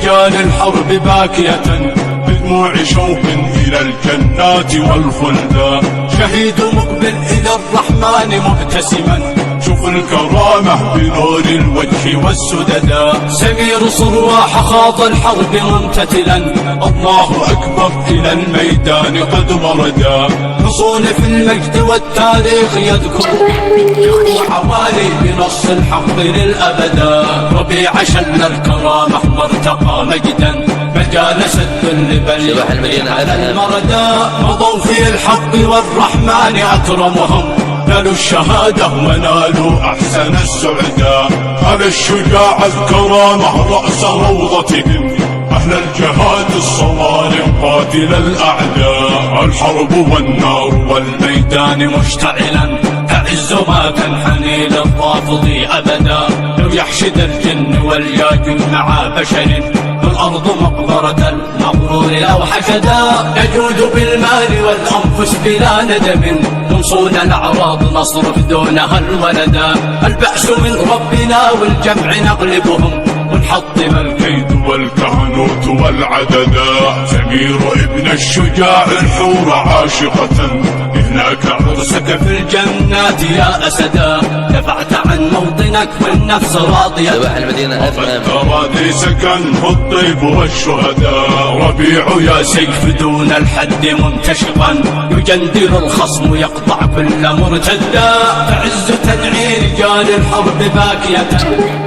رجال الحرب باكية بدموع شوق إلى الجنات والخلدا. شهيد مقبل إلى الرحمن مبتسما، شوف الكرامة بنور الوجه والسددا. سمير صرواح خاض الحرب ممتثلا، الله أكبر إلى الميدان قد وردا. حصون في المجد والتاريخ يذكر حوالي بنص الحق للأبدا. ربيع شل الكرامة وارتقى مجدا، مجال سد لبني على المردى. مضوا في الحق والرحمن أكرمهم، نالوا الشهادة ونالوا أحسن السعداء. على الشجاع الكرامة رأس روضتهم، أهل الجهاد الصوارم قاتل الأعداء. الحرب والنار والميدان مشتعلا، تعز ما تنحني للرافض أبدا. لو يحشد الجن والياجوج مع بشر، والأرض مقبرة المغرور أو حشدا. نجود بالمال والأنفس بلا ندم، ننصون الأعراض نصرف دونها الولدا. البأس من ربنا والجمع نغلبهم، ونحطم الكيد والكهنوت والعددا. سمير ابن الشجاع الحور عاشقة، هناك عرسك في الجنات يا أسدا. دفعت عن موطنك والنفس راضية، صباح المدينة ترى سكن الطيب والشهداء. ربيع يا سيف دون الحد منتشقا، يجندل الخصم يقطع كل مرتدا. تعز تدعي رجال الحرب باكية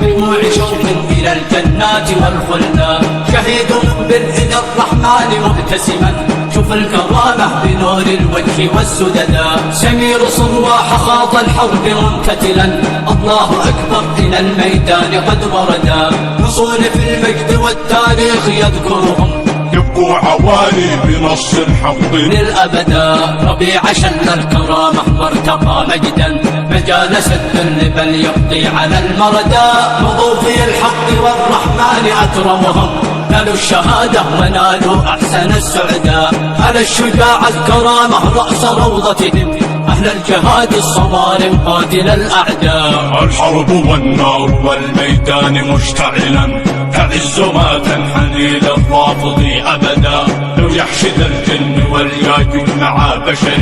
بدموع شوق إلى الجنات والخلدا. شهيد مقبل إلى الرحمن مبتسما، شوف الكرامة بنور الوجه والسددا. سمير صرواح خاض الحرب ممتثلا، الله أكبر إلى الميدان قد وردا. حصون في المجد والتاريخ يذكرهم، يبقوا عوالي بنص الحق للأبدا. ربيع شل الكرامة وارتقى مجدا، مجال سد لبل يقضي على المردى. مضوا في الحق والرحمن أكرمهم، نالوا الشهادة ونالوا أحسن السعداء. على الشجاع الكرامة رأس روضتهم، أهل الجهاد الصوارم قاتل الأعداء. الحرب والنار والميدان مشتعلا، تعز ما تنحني للرافض أبدا. لو يحشد الجن والياجوج مع بشر،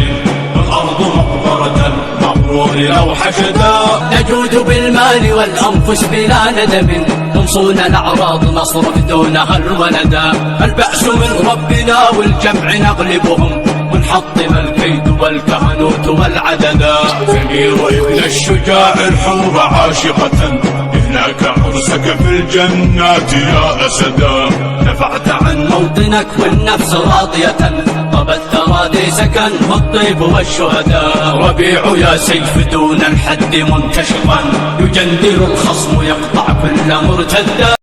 والأرض مقبرة المغرور أو حشدا. نجود بالمال والأنفس بلا ندم، ننصون الأعراض نصرف دونها الولدا. البأس من ربنا والجمع نغلبهم، ونحطم الكيد والكهنوت والعددا. سمير ابن الشجاع الحور عاشقة، هناك عرسك في الجنات يا أسدا. دفعت عن موطنك والنفس راضية، طبت ترادي سكن الطيب والشهداء. ربيع يا سيف دون الحد منتشقا، يجندل الخصم يقطع كل مرتدا.